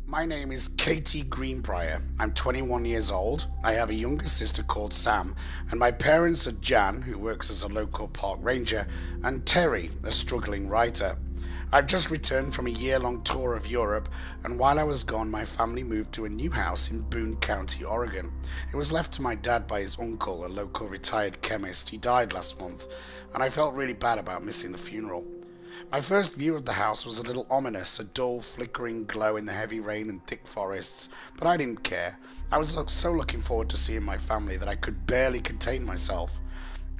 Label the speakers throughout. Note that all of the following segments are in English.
Speaker 1: My name is Katie Greenbrier. I'm 21 years old. I have a younger sister called Sam, and my parents are Jan, who works as a local park ranger, and Terry, a struggling writer. I've just returned from a year-long tour of Europe, and while I was gone, my family moved to a new house in Boone County, Oregon. It was left to my dad by his uncle, a local retired chemist. He died last month, and I felt really bad about missing the funeral. My first view of the house was a little ominous, a dull, flickering glow in the heavy rain and thick forests, but I didn't care. I was so looking forward to seeing my family that I could barely contain myself.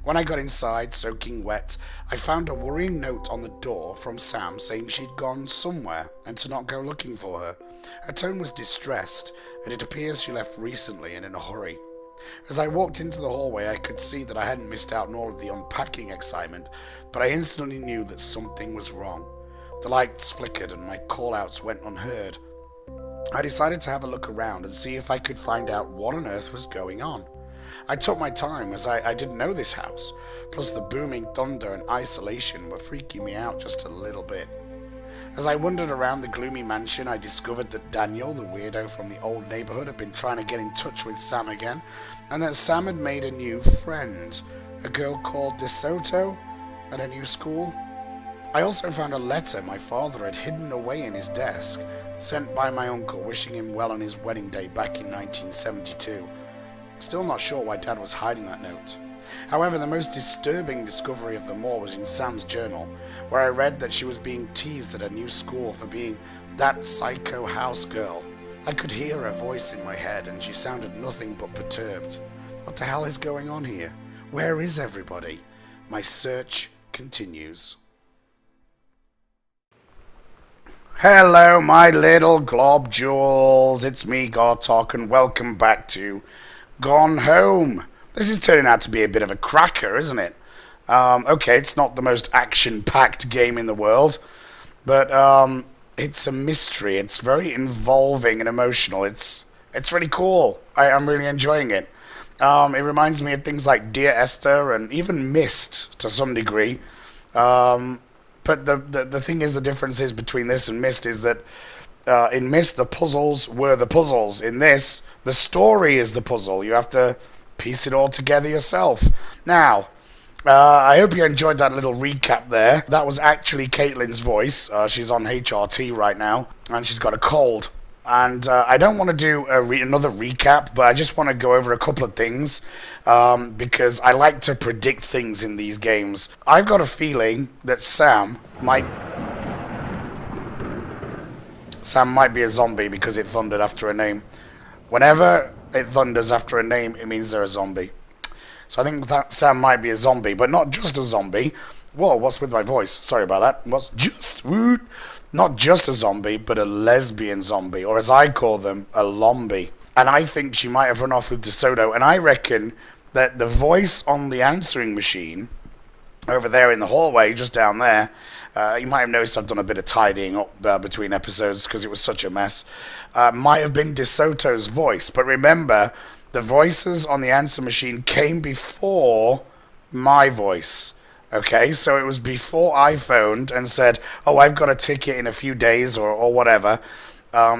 Speaker 1: When I got inside, soaking wet, I found a worrying note on the door from Sam saying she'd gone somewhere and to not go looking for her. Her tone was distressed, and it appears she left recently and in a hurry. As I walked into the hallway, I could see that I hadn't missed out on all of the unpacking excitement, but I instantly knew that something was wrong. The lights flickered and my call-outs went unheard. I decided to have a look around and see if I could find out what on earth was going on. I took my time as I didn't know this house, plus the booming thunder and isolation were freaking me out just a little bit. As I wandered around the gloomy mansion, I discovered that Daniel, the weirdo from the old neighborhood, had been trying to get in touch with Sam again, and that Sam had made a new friend, a girl called DeSoto, at a new school. I also found a letter my father had hidden away in his desk, sent by my uncle wishing him well on his wedding day back in 1972. Still not sure why Dad was hiding that note. However, the most disturbing discovery of them all was in Sam's journal, where I read that she was being teased at a new school for being that psycho house girl. I could hear her voice in my head, and she sounded nothing but perturbed. What the hell is going on here? Where is everybody? My search continues. Hello, my little Globdules. It's me, Gartokk, and welcome back to Gone Home. This is turning out to be a bit of a cracker, isn't it? Okay, it's not the most action-packed game in the world, but it's a mystery. It's very involving and emotional. It's really cool. I'm really enjoying it. It reminds me of things like Dear Esther and even Myst to some degree. But the thing is, the difference is between this and Myst is that in Myst, the puzzles were the puzzles. In this, the story is the puzzle. You have to piece it all together yourself. Now, I hope you enjoyed that little recap there. That was actually Caitlin's voice. She's on HRT right now, and she's got a cold. And I don't want to do another recap, but I just want to go over a couple of things, because I like to predict things in these games. I've got a feeling that Sam might be a zombie because it thundered after a name. Whenever it thunders after a name, it means they're a zombie. So I think that Sam might be a zombie, but not just a zombie. Whoa, what's with my voice? Sorry about that. Not just a zombie, but a lesbian zombie, or as I call them, a Lombie. And I think she might have run off with DeSoto, and I reckon that the voice on the answering machine over there in the hallway, just down there, you might have noticed I've done a bit of tidying up between episodes because it was such a mess. Might have been DeSoto's voice, but remember, the voices on the answer machine came before my voice. Okay, so it was before I phoned and said, oh, I've got a ticket in a few days or whatever.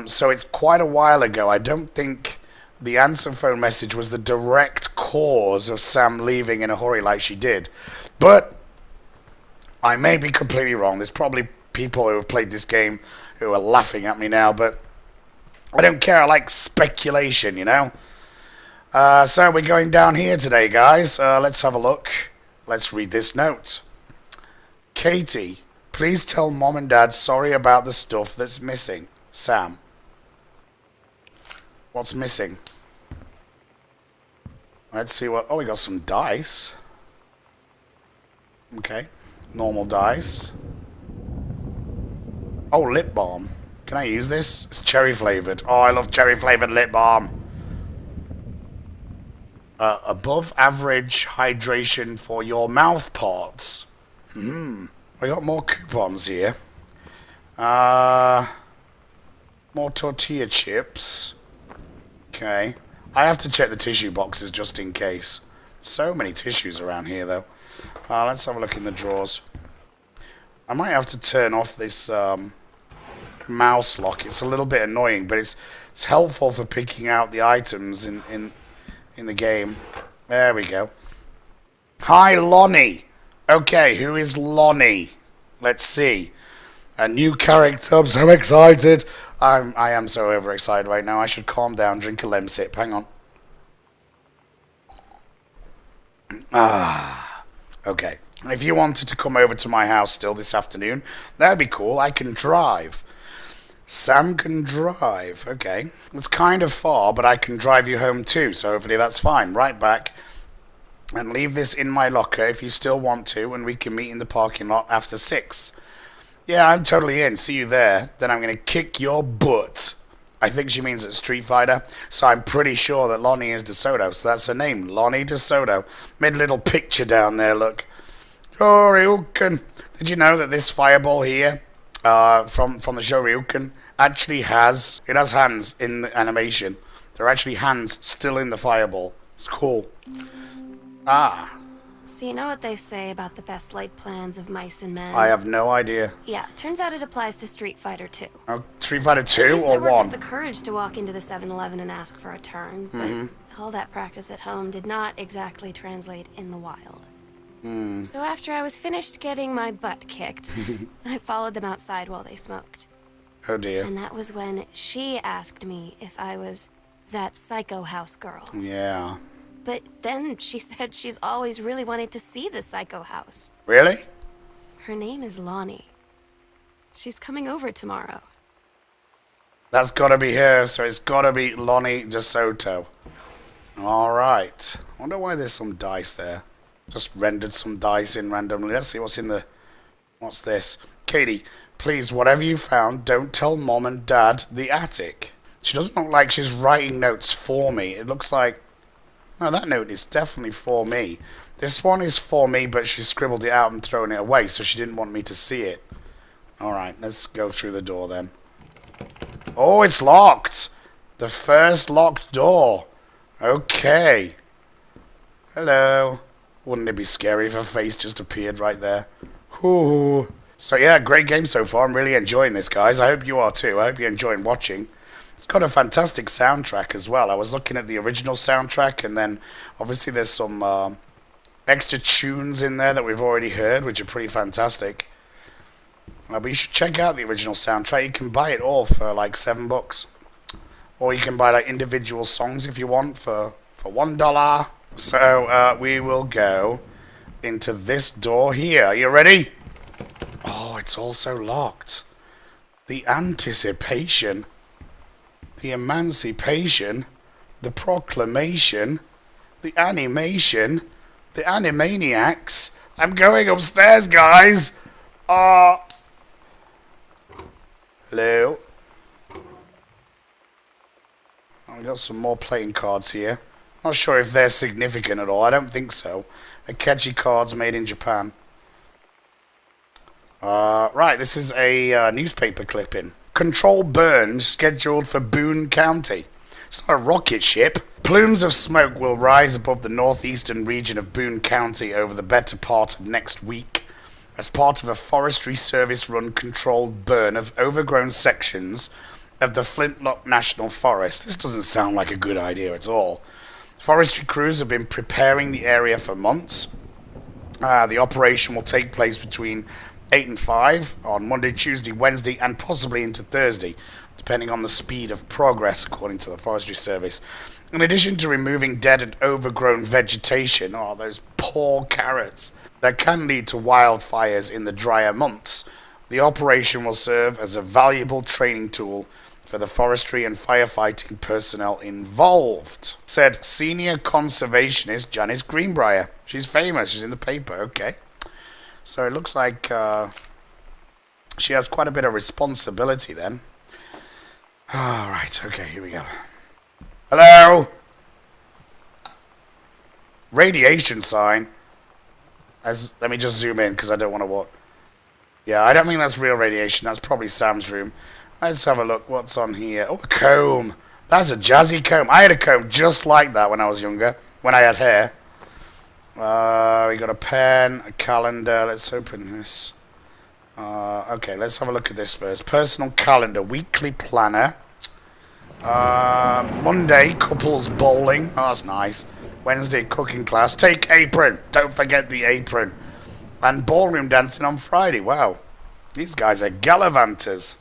Speaker 1: So it's quite a while ago. I don't think the answer phone message was the direct cause of Sam leaving in a hurry like she did. But I may be completely wrong. There's probably people who have played this game who are laughing at me now, but I don't care. I like speculation, you know? So we're going down here today, guys. Let's have a look. Let's read this note. Katie, please tell Mom and Dad sorry about the stuff that's missing. Sam. What's missing? Let's see what... Oh, we got some dice. Okay. Normal dice. Oh, lip balm. Can I use this? It's cherry flavored. Oh, I love cherry flavored lip balm. Above average hydration for your mouth parts. We got more coupons here. More tortilla chips. Okay. I have to check the tissue boxes just in case. So many tissues around here, though. Let's have a look in the drawers. I might have to turn off this mouse lock. It's a little bit annoying, but it's helpful for picking out the items in the game. There we go. Hi, Lonnie. Okay, who is Lonnie? Let's see. A new character. I'm so excited. I am so overexcited right now. I should calm down, drink a lemsip. Hang on. Okay. If you wanted to come over to my house still this afternoon, that'd be cool. I can drive. Sam can drive. Okay. It's kind of far, but I can drive you home too, so hopefully that's fine. Right back. And leave this in my locker if you still want to, and we can meet in the parking lot after 6. Yeah, I'm totally in. See you there. Then I'm going to kick your butt. I think she means at Street Fighter, so I'm pretty sure that Lonnie is DeSoto, so that's her name, Lonnie DeSoto. Made a little picture down there, look. Shoryuken. Did you know that this fireball here, from the Shoryuken, actually has hands in the animation. There are actually hands still in the fireball. It's cool.
Speaker 2: So you know what they say about the best laid plans of mice and men?
Speaker 1: I have no idea.
Speaker 2: Yeah, turns out it applies to Street Fighter 2.
Speaker 1: Oh, Street Fighter 2 or
Speaker 2: I worked
Speaker 1: 1?
Speaker 2: up the courage to walk into the 7-Eleven and ask for a turn, but all that practice at home did not exactly translate in the wild. So after I was finished getting my butt kicked, I followed them outside while they smoked.
Speaker 1: Oh dear.
Speaker 2: And that was when she asked me if I was that psycho house girl.
Speaker 1: Yeah.
Speaker 2: But then she said she's always really wanted to see the psycho house.
Speaker 1: Really?
Speaker 2: Her name is Lonnie. She's coming over tomorrow.
Speaker 1: That's gotta be her, so it's gotta be Lonnie DeSoto. Alright. I wonder why there's some dice there. Just rendered some dice in randomly. Let's see what's in the... What's this? Katie, please, whatever you found, don't tell Mom and Dad the attic. She doesn't look like she's writing notes for me. It looks like... No, that note is definitely for me. This one is for me, but she scribbled it out and thrown it away, so she didn't want me to see it. Alright, let's go through the door then. Oh, it's locked! The first locked door. Okay. Hello. Wouldn't it be scary if her face just appeared right there? Ooh. So yeah, great game so far. I'm really enjoying this, guys. I hope you are too. I hope you're enjoying watching. It's got a fantastic soundtrack as well. I was looking at the original soundtrack, and then obviously there's some extra tunes in there that we've already heard, which are pretty fantastic. But you should check out the original soundtrack. You can buy it all for like $7. Or you can buy like individual songs if you want for $1. So we will go into this door here. Are you ready? Oh, it's also locked. The anticipation, the emancipation, the proclamation, the animation, the animaniacs. I'm going upstairs, guys. Hello. I've got some more playing cards here. Not sure if they're significant at all. I don't think so. Akechi cards made in Japan. Right, this is a newspaper clipping. Control burn scheduled for Boone County. It's not a rocket ship. Plumes of smoke will rise above the northeastern region of Boone County over the better part of next week as part of a Forestry Service-run controlled burn of overgrown sections of the Flintlock National Forest. This doesn't sound like a good idea at all. Forestry crews have been preparing the area for months. The operation will take place between 8 and 5 on Monday, Tuesday, Wednesday, and possibly into Thursday, depending on the speed of progress, according to the Forestry Service. In addition to removing dead and overgrown vegetation, those poor carrots, that can lead to wildfires in the drier months, the operation will serve as a valuable training tool for the forestry and firefighting personnel involved, said senior conservationist Janice Greenbrier. She's famous. She's in the paper. Okay. So it looks like she has quite a bit of responsibility then. All right. Okay, here we go. Hello? Radiation sign. Let me just zoom in because I don't want to walk. Yeah, I don't think that's real radiation. That's probably Sam's room. Let's have a look. What's on here? Oh, a comb. That's a jazzy comb. I had a comb just like that when I was younger, when I had hair. We got a pen, a calendar. Let's open this. Okay, let's have a look at this first. Personal calendar, weekly planner. Monday, couples bowling. Oh, that's nice. Wednesday, cooking class. Take apron. Don't forget the apron. And ballroom dancing on Friday. Wow. These guys are gallivanters.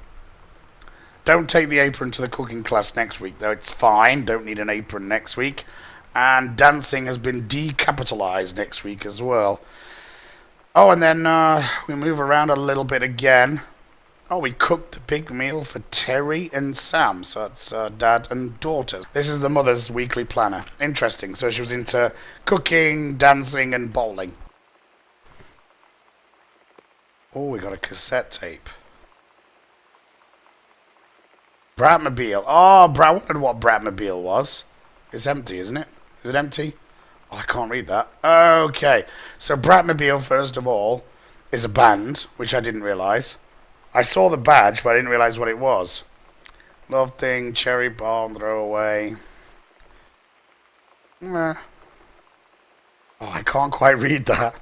Speaker 1: Don't take the apron to the cooking class next week, though. It's fine. Don't need an apron next week. And dancing has been decapitalized next week as well. Oh, and then we move around a little bit again. Oh, we cooked a big meal for Terry and Sam. So that's dad and daughter. This is the mother's weekly planner. Interesting. So she was into cooking, dancing, and bowling. Oh, we got a cassette tape. Bratmobile. Oh, I wondered what Bratmobile was. It's empty, isn't it? Is it empty? Oh, I can't read that. Okay. So Bratmobile, first of all, is a band, which I didn't realise. I saw the badge, but I didn't realise what it was. Love thing, cherry bomb, throwaway. Meh. Oh, I can't quite read that.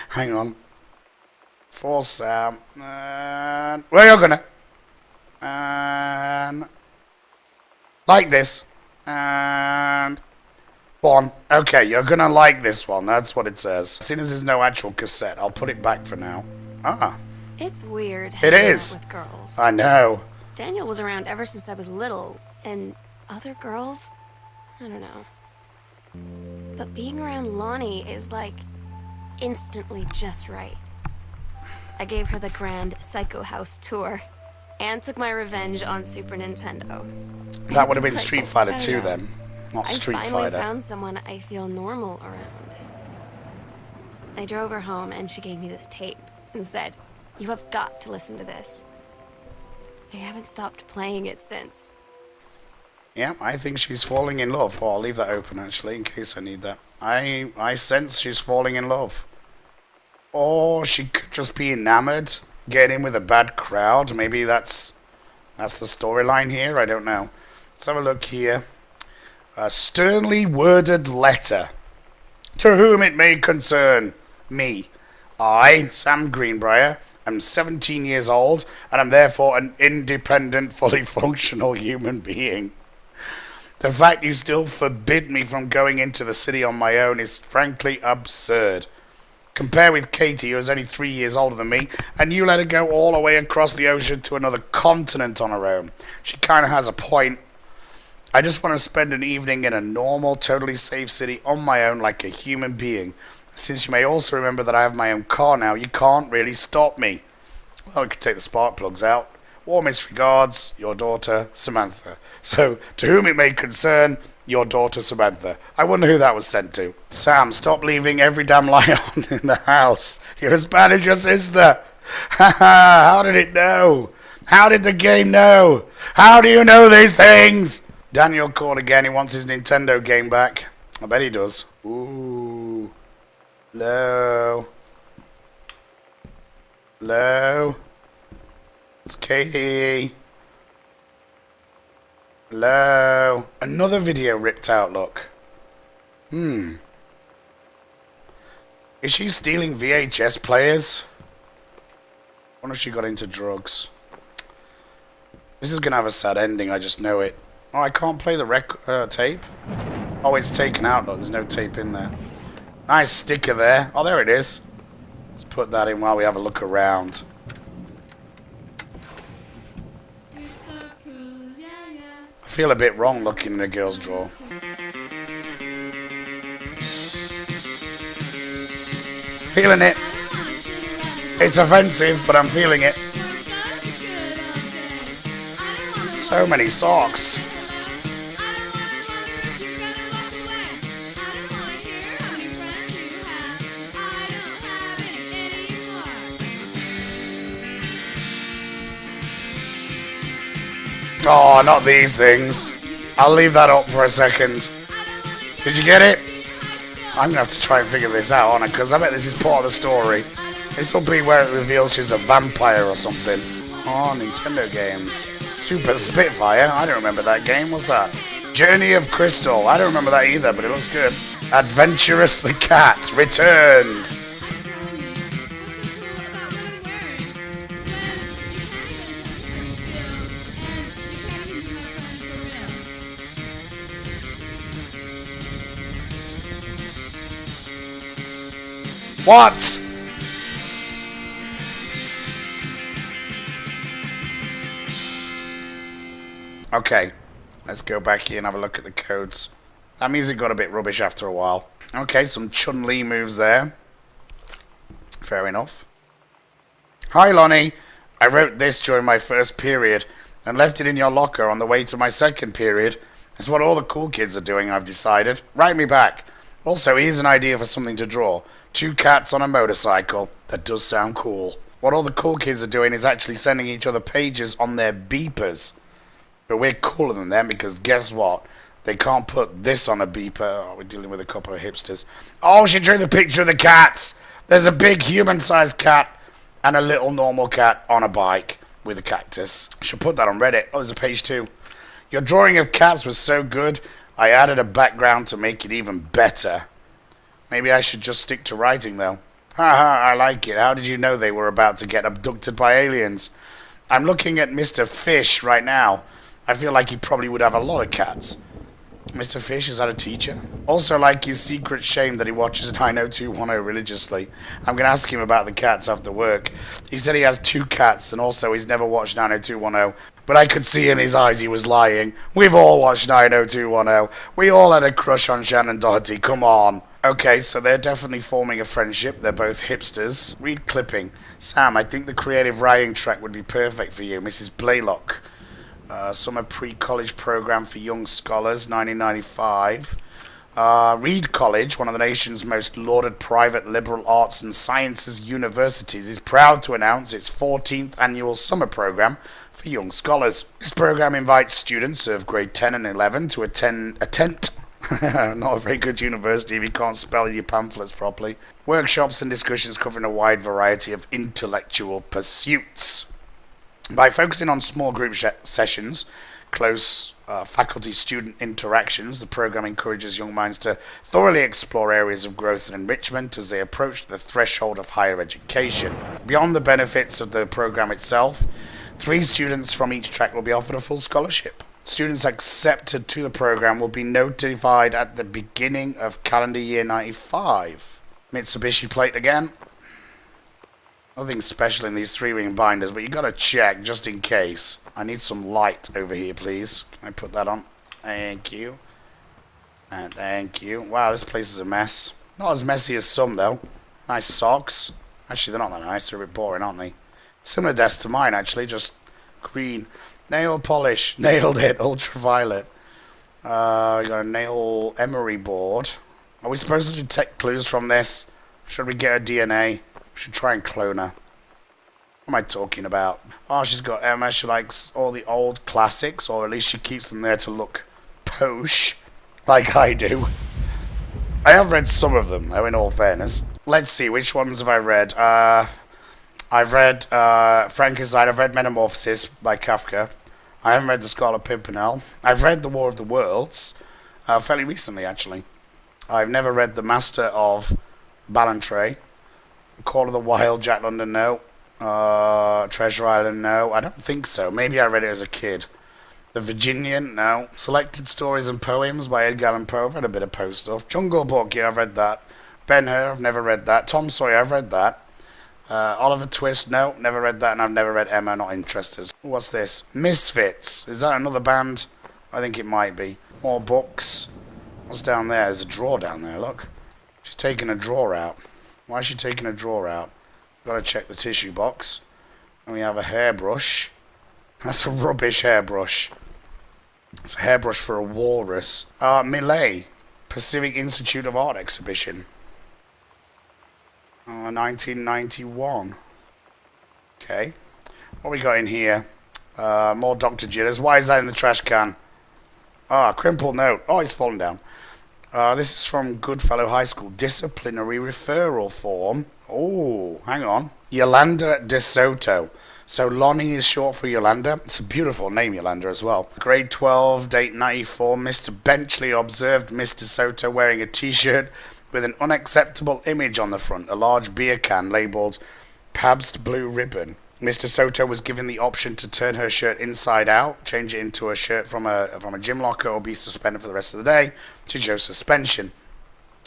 Speaker 1: Hang on. For Sam. And where you gonna? And like this. And one. Okay, you're gonna like this one. That's what it says. Seeing as there's no actual cassette, I'll put it back for now. Ah.
Speaker 2: It's weird.
Speaker 1: It is.
Speaker 2: With girls.
Speaker 1: I know.
Speaker 2: Daniel was around ever since I was little, and other girls, I don't know. But being around Lonnie is like instantly just right. I gave her the grand Psycho House tour and took my revenge on Super Nintendo.
Speaker 1: That would have been Street Fighter 2 then, not Street
Speaker 2: I finally
Speaker 1: Fighter.
Speaker 2: found someone I feel normal around. I drove her home and she gave me this tape and said, "You have got to listen to this." I haven't stopped playing it since.
Speaker 1: Yeah, I think she's falling in love. Oh, I'll leave that open actually in case I need that. I sense she's falling in love. Or she could just be enamored, get in with a bad crowd. Maybe that's the storyline here. I don't know. Let's have a look here. A sternly worded letter. To whom it may concern me. I, Sam Greenbrier, am 17 years old and am therefore an independent, fully functional human being. The fact you still forbid me from going into the city on my own is frankly absurd. Compare with Katie, who is only 3 years older than me, and you let her go all the way across the ocean to another continent on her own. She kind of has a point. I just want to spend an evening in a normal, totally safe city on my own like a human being. Since you may also remember that I have my own car now, you can't really stop me. Well, I could take the spark plugs out. Warmest regards, your daughter, Samantha. So, to whom it may concern, your daughter, Samantha. I wonder who that was sent to. Sam, stop leaving every damn light on in the house. You're as bad as your sister. Ha ha, how did it know? How did the game know? How do you know these things? Daniel called again. He wants his Nintendo game back. I bet he does. Ooh. Hello. Hello. It's Katie. Hello. Another video ripped out, look. Is she stealing VHS players? I wonder if she got into drugs. This is gonna have a sad ending, I just know it. Oh, I can't play the tape? Oh, it's taken out, look. There's no tape in there. Nice sticker there. Oh, there it is. Let's put that in while we have a look around. I feel a bit wrong looking in a girl's drawer. Feeling it. It's offensive, but I'm feeling it. So many socks. Oh, not these things. I'll leave that up for a second. Did you get it? I'm gonna have to try and figure this out, aren't I? Because I bet this is part of the story. This will be where it reveals she's a vampire or something. Oh, Nintendo games. Super Spitfire. I don't remember that game. What's that? Journey of Crystal. I don't remember that either, but it looks good. Adventurous the Cat returns. What? Okay, let's go back here and have a look at the codes. That music got a bit rubbish after a while. Okay, some Chun-Li moves there. Fair enough. Hi, Lonnie. I wrote this during my first period and left it in your locker on the way to my second period. It's what all the cool kids are doing, I've decided. Write me back. Also, here's an idea for something to draw. 2 cats on a motorcycle. That does sound cool. What all the cool kids are doing is actually sending each other pages on their beepers. But we're cooler than them because guess what? They can't put this on a beeper. Oh, we're dealing with a couple of hipsters. Oh, she drew the picture of the cats. There's a big human-sized cat and a little normal cat on a bike with a cactus. Should put that on Reddit. Oh, there's a page 2. Your drawing of cats was so good, I added a background to make it even better. Maybe I should just stick to writing, though. Haha, I like it. How did you know they were about to get abducted by aliens? I'm looking at Mr. Fish right now. I feel like he probably would have a lot of cats. Mr. Fish, is that a teacher? Also like his secret shame that he watches 90210 religiously. I'm going to ask him about the cats after work. He said he has 2 cats and also he's never watched 90210. But I could see in his eyes he was lying. We've all watched 90210. We all had a crush on Shannon Doherty, come on. Okay, so they're definitely forming a friendship. They're both hipsters. Read clipping. Sam, I think the creative writing track would be perfect for you. Mrs. Blaylock. Summer pre-college program for young scholars, 1995. Reed College, one of the nation's most lauded private liberal arts and sciences universities, is proud to announce its 14th annual summer program for young scholars. This program invites students of grade 10 and 11 to attend not a very good university if you can't spell your pamphlets properly. Workshops and discussions covering a wide variety of intellectual pursuits. By focusing on small group sessions, close faculty-student interactions, the program encourages young minds to thoroughly explore areas of growth and enrichment as they approach the threshold of higher education. Beyond the benefits of the program itself, 3 students from each track will be offered a full scholarship. Students accepted to the program will be notified at the beginning of calendar year 95. Mitsubishi plate again. Nothing special in these 3-ring binders, but you gotta check just in case. I need some light over here, please. Can I put that on? Thank you. And thank you. Wow, this place is a mess. Not as messy as some, though. Nice socks. Actually, they're not that nice. They're a bit boring, aren't they? Similar desk to mine, actually. Just green. Nail polish. Nailed it. Ultraviolet. We got a nail emery board. Are we supposed to detect clues from this? Should we get her DNA? We should try and clone her. What am I talking about? Oh, she's got Emma. She likes all the old classics, or at least she keeps them there to look posh, like I do. I have read some of them, though, in all fairness. Let's see, which ones have I read? I've read Frankenstein. I've read Metamorphosis by Kafka. I haven't read The Scarlet Pimpernel. I've read The War of the Worlds, fairly recently, actually. I've never read The Master of Ballantrae. Call of the Wild, Jack London, no. Treasure Island, no. I don't think so. Maybe I read it as a kid. The Virginian, no. Selected Stories and Poems by Edgar Allan Poe. I've read a bit of Poe stuff. Jungle Book, yeah, I've read that. Ben-Hur, I've never read that. Tom Sawyer, I've read that. Oliver Twist, no, never read that. And I've never read Emma, not interested. What's this? Misfits. Is that another band? I think it might be. More books. What's down there? There's a drawer down there, look. She's taking a drawer out. Why is she taking a drawer out? Gotta check the tissue box. And we have a hairbrush. That's a rubbish hairbrush. It's a hairbrush for a walrus. Millet. Pacific Institute of Art exhibition. 1991. Okay. What we got in here? More Dr. Jitters. Why is that in the trash can? Crumpled note. Oh, it's fallen down. This is from Goodfellow High School. Disciplinary referral form. Oh, hang on. Yolanda De Soto. So Lonnie is short for Yolanda. It's a beautiful name, Yolanda, as well. Grade 12, date 94. Mr. Benchley observed Miss De Soto wearing a t-shirt with an unacceptable image on the front. A large beer can labelled Pabst Blue Ribbon. Miss De Soto was given the option to turn her shirt inside out, change it into a shirt from a gym locker, or be suspended for the rest of the day to show suspension.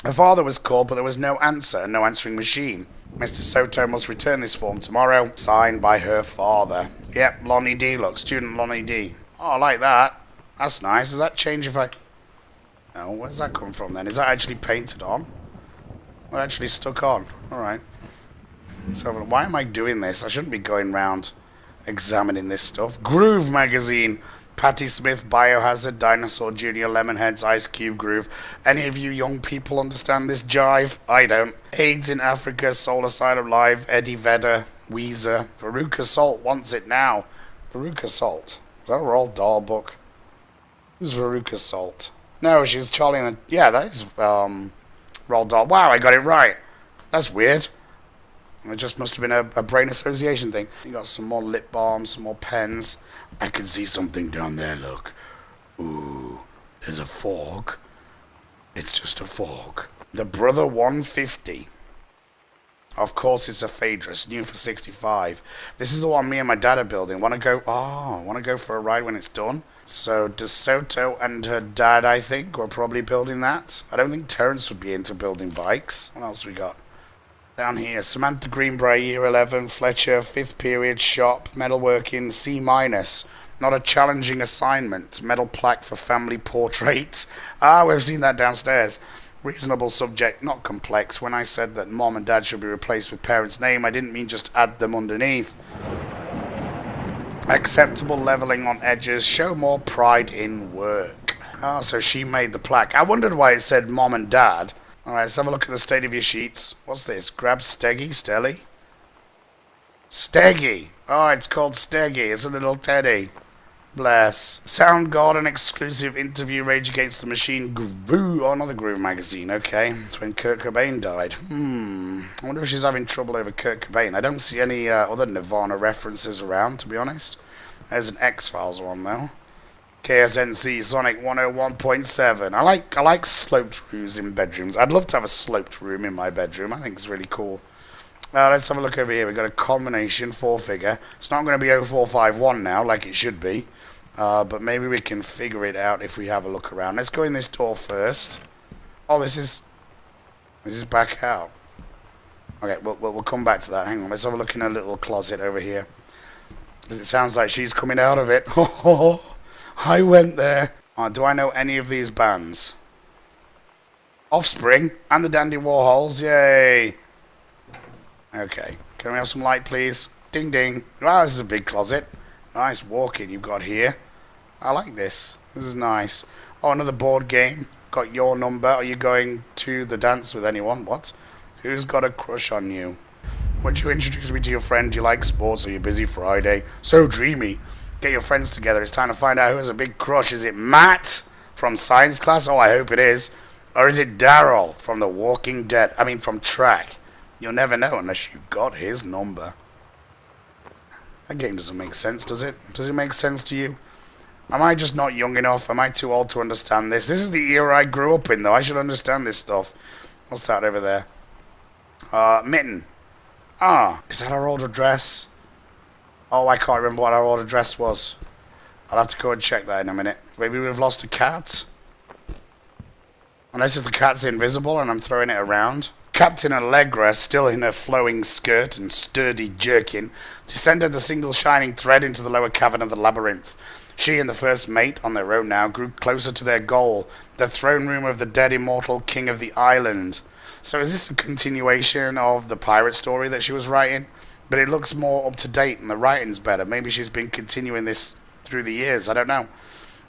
Speaker 1: Her father was called, but there was no answer and no answering machine. Mr. Soto must return this form tomorrow. Signed by her father. Yep, Lonnie D. Look, student Lonnie D. Oh, I like that. That's nice. Does that change if I... Oh, where's that come from then? Is that actually painted on? Or actually stuck on? Alright. So, why am I doing this? I shouldn't be going around examining this stuff. Groove magazine. Patti Smith, Biohazard, Dinosaur Jr., Lemonheads, Ice Cube, Groove. Any of you young people understand this jive? I don't. AIDS in Africa, Soul Asylum Live, Eddie Vedder, Weezer. Veruca Salt wants it now. Veruca Salt. Is that a Roald Dahl book? Who's Veruca Salt? No, she's Charlie and the... Yeah, that is Roald Dahl. Wow, I got it right. That's weird. It just must have been a brain association thing. You got some more lip balm, some more pens. I can see something down there, look. Ooh, there's a fork. It's just a fork. The Brother 150. Of course it's a Phaedrus, new for 65. This is the one me and my dad are building. Want to go for a ride when it's done? So DeSoto and her dad, I think, were probably building that. I don't think Terrence would be into building bikes. What else we got? Down here, Samantha Greenbrier, Year 11, Fletcher, 5th period, shop, metalworking, C-. Not a challenging assignment. Metal plaque for family portrait. Ah, we've seen that downstairs. Reasonable subject, not complex. When I said that mom and dad should be replaced with parents' name, I didn't mean just add them underneath. Acceptable leveling on edges. Show more pride in work. Ah, so she made the plaque. I wondered why it said mom and dad. Alright, let's have a look at the state of your sheets. What's this? Grab Steggy? Stelly? Steggy! Oh, it's called Steggy. It's a little teddy. Bless. Soundgarden exclusive interview, Rage Against the Machine, Groove. Oh, another Groove magazine. Okay. It's when Kurt Cobain died. I wonder if she's having trouble over Kurt Cobain. I don't see any other Nirvana references around, to be honest. There's an X-Files one, though. KSNC Sonic 101.7. I like sloped rooms in bedrooms. I'd love to have a sloped room in my bedroom. I think it's really cool. Let's have a look over here. We've got a combination 4-figure. It's not going to be 0451 now, like it should be. But maybe we can figure it out if we have a look around. Let's go in this door first. Oh, this is back out. Okay, we'll come back to that. Hang on. Let's have a look in a little closet over here. Because it sounds like she's coming out of it. I went there. Do I know any of these bands? Offspring and the Dandy Warhols. Yay. Okay. Can we have some light, please? Ding, ding. Wow, this is a big closet. Nice walk-in you've got here. I like this. This is nice. Oh, another board game. Got your number. Are you going to the dance with anyone? What? Who's got a crush on you? Would you introduce me to your friend? Do you like sports? Are you busy Friday? So dreamy. Get your friends together. It's time to find out who has a big crush. Is it Matt from science class? Oh, I hope it is. Or is it Daryl from The Walking Dead? I mean, from Track. You'll never know unless you got his number. That game doesn't make sense, does it? Does it make sense to you? Am I just not young enough? Am I too old to understand this? This is the era I grew up in, though. I should understand this stuff. What's that over there? Mitten. Ah, is that our old address? Oh, I can't remember what our old address was. I'll have to go and check that in a minute. Maybe we've lost a cat? Unless the cat's invisible and I'm throwing it around. Captain Allegra, still in her flowing skirt and sturdy jerkin, descended the single shining thread into the lower cavern of the labyrinth. She and the first mate, on their own now, grew closer to their goal, the throne room of the dead immortal king of the island. So is this a continuation of the pirate story that she was writing? But it looks more up to date and the writing's better. Maybe she's been continuing this through the years. I don't know.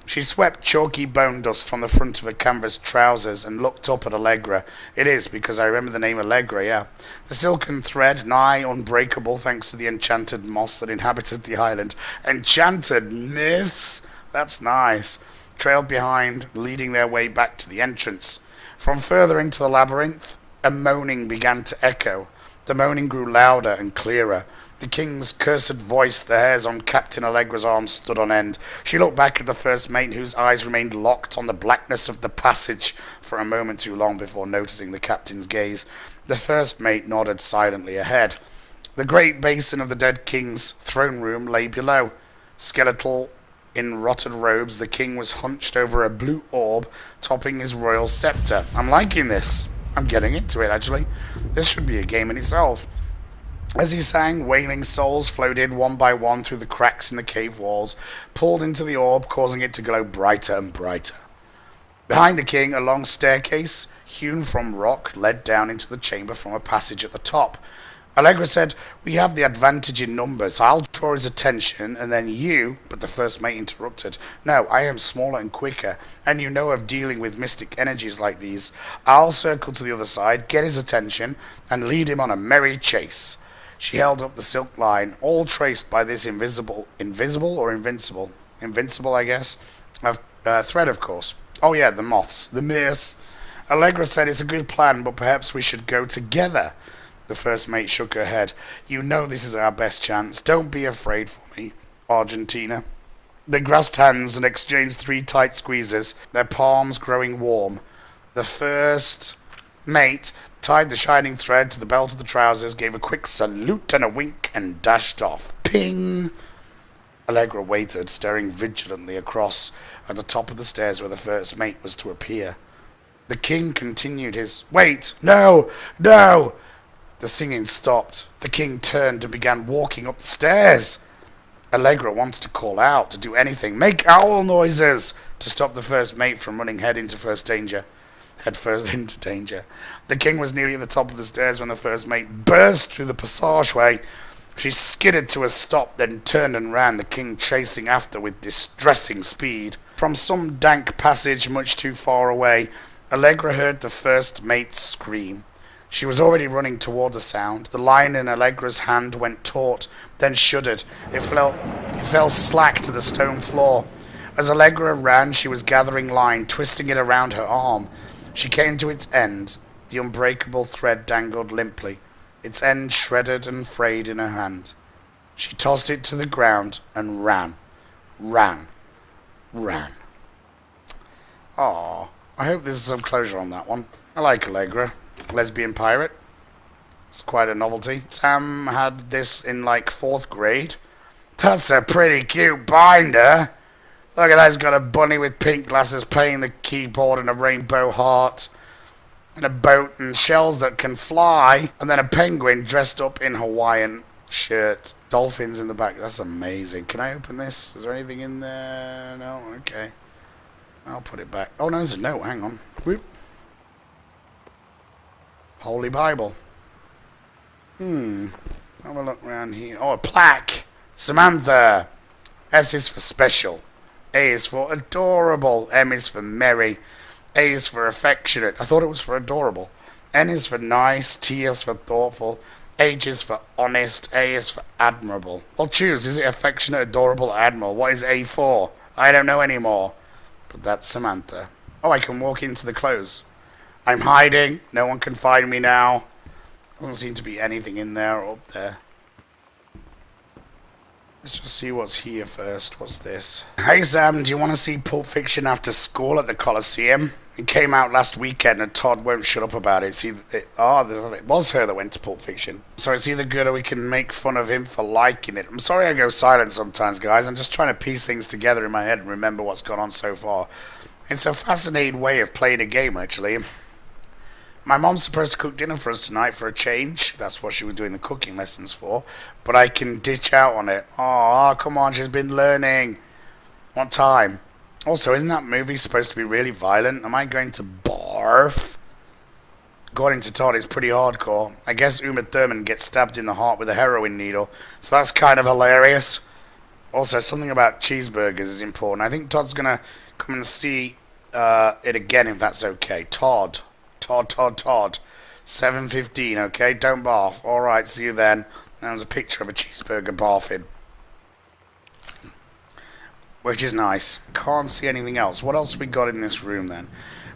Speaker 1: She swept chalky bone dust from the front of her canvas trousers and looked up at Allegra. It is, because I remember the name Allegra, yeah. The silken thread, nigh unbreakable thanks to the enchanted moss that inhabited the island. Enchanted myths? That's nice. Trailed behind, leading their way back to the entrance. From further into the labyrinth, a moaning began to echo. The moaning grew louder and clearer. The king's cursed voice, the hairs on Captain Allegra's arm stood on end. She looked back at the first mate, whose eyes remained locked on the blackness of the passage for a moment too long before noticing the captain's gaze. The first mate nodded silently ahead. The great basin of the dead king's throne room lay below. Skeletal in rotted robes, the king was hunched over a blue orb, topping his royal scepter. I'm liking this. I'm getting into it, actually. This should be a game in itself. As he sang, wailing souls flowed in one by one through the cracks in the cave walls, pulled into the orb, causing it to glow brighter and brighter. Behind the king, a long staircase, hewn from rock, led down into the chamber from a passage at the top. Allegra said, "We have the advantage in numbers. I'll draw his attention, and then you—" But the first mate interrupted. "No, I am smaller and quicker, and you know of dealing with mystic energies like these. I'll circle to the other side, get his attention, and lead him on a merry chase." She held up the silk line, all traced by this invisible, or invincible? Invincible, I guess. Thread, of course. Oh yeah, the moths. The myths. Allegra said, "It's a good plan, but perhaps we should go together." The first mate shook her head. "You know this is our best chance. Don't be afraid for me, Argentina." They grasped hands and exchanged 3 tight squeezes, their palms growing warm. The first mate tied the shining thread to the belt of the trousers, gave a quick salute and a wink, and dashed off. Ping! Allegra waited, staring vigilantly across at the top of the stairs where the first mate was to appear. The king continued his, "Wait! No! No!" The singing stopped. The king turned and began walking up the stairs. Allegra wanted to call out, to do anything, make owl noises, to stop the first mate from running head first into danger. The king was nearly at the top of the stairs when the first mate burst through the passageway. She skidded to a stop, then turned and ran, the king chasing after with distressing speed. From some dank passage much too far away, Allegra heard the first mate scream. She was already running toward the sound. The line in Allegra's hand went taut, then shuddered. It fell slack to the stone floor. As Allegra ran, she was gathering line, twisting it around her arm. She came to its end. The unbreakable thread dangled limply, its end shredded and frayed in her hand. She tossed it to the ground and ran. Aww. I hope there's some closure on that one. I like Allegra. Lesbian pirate. It's quite a novelty. Sam had this in like 4th grade. That's a pretty cute binder. Look at that, it's got a bunny with pink glasses playing the keyboard and a rainbow heart. And a boat and shells that can fly. And then a penguin dressed up in Hawaiian shirt. Dolphins in the back. That's amazing. Can I open this? Is there anything in there? No? Okay. I'll put it back. Oh no, there's a note. Hang on. Whoop. Holy Bible. Have a look around here. Oh, a plaque. Samantha. S is for special. A is for adorable. M is for merry. A is for affectionate. I thought it was for adorable. N is for nice. T is for thoughtful. H is for honest. A is for admirable. Well, choose. Is it affectionate, adorable, or admirable? What is A for? I don't know anymore. But that's Samantha. Oh, I can walk into the clothes. I'm hiding. No one can find me now. Doesn't seem to be anything in there or up there. Let's just see what's here first. What's this? Hey Sam, do you want to see Pulp Fiction after school at the Coliseum? It came out last weekend and Todd won't shut up about it. It was her that went to Pulp Fiction. So it's either good or we can make fun of him for liking it. I'm sorry I go silent sometimes, guys. I'm just trying to piece things together in my head and remember what's gone on so far. It's a fascinating way of playing a game, actually. My mom's supposed to cook dinner for us tonight for a change. That's what she was doing the cooking lessons for. But I can ditch out on it. Oh, come on, she's been learning. What time? Also, isn't that movie supposed to be really violent? Am I going to barf? According to Todd, it's pretty hardcore. I guess Uma Thurman gets stabbed in the heart with a heroin needle. So that's kind of hilarious. Also, something about cheeseburgers is important. I think Todd's going to come and see it again if that's okay. Todd. 7:15, okay? Don't barf. Alright, see you then. There's a picture of a cheeseburger barfing. Which is nice. Can't see anything else. What else we got in this room then?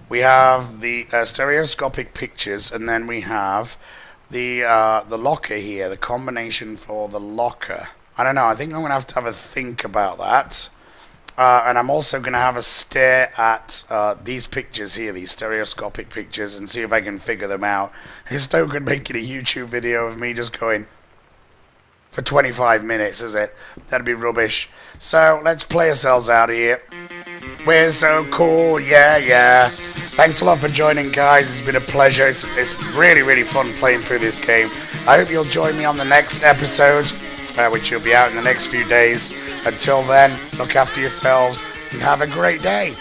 Speaker 1: We have the stereoscopic pictures, and then we have the locker here. The combination for the locker. I don't know. I think I'm going to have a think about that. And I'm also going to have a stare at these pictures here, these stereoscopic pictures, and see if I can figure them out. It's no good making a YouTube video of me just going for 25 minutes, is it? That'd be rubbish. So, let's play ourselves out here. We're so cool, yeah. Thanks a lot for joining, guys. It's been a pleasure. It's really, really fun playing through this game. I hope you'll join me on the next episode, which will be out in the next few days. Until then, look after yourselves and have a great day.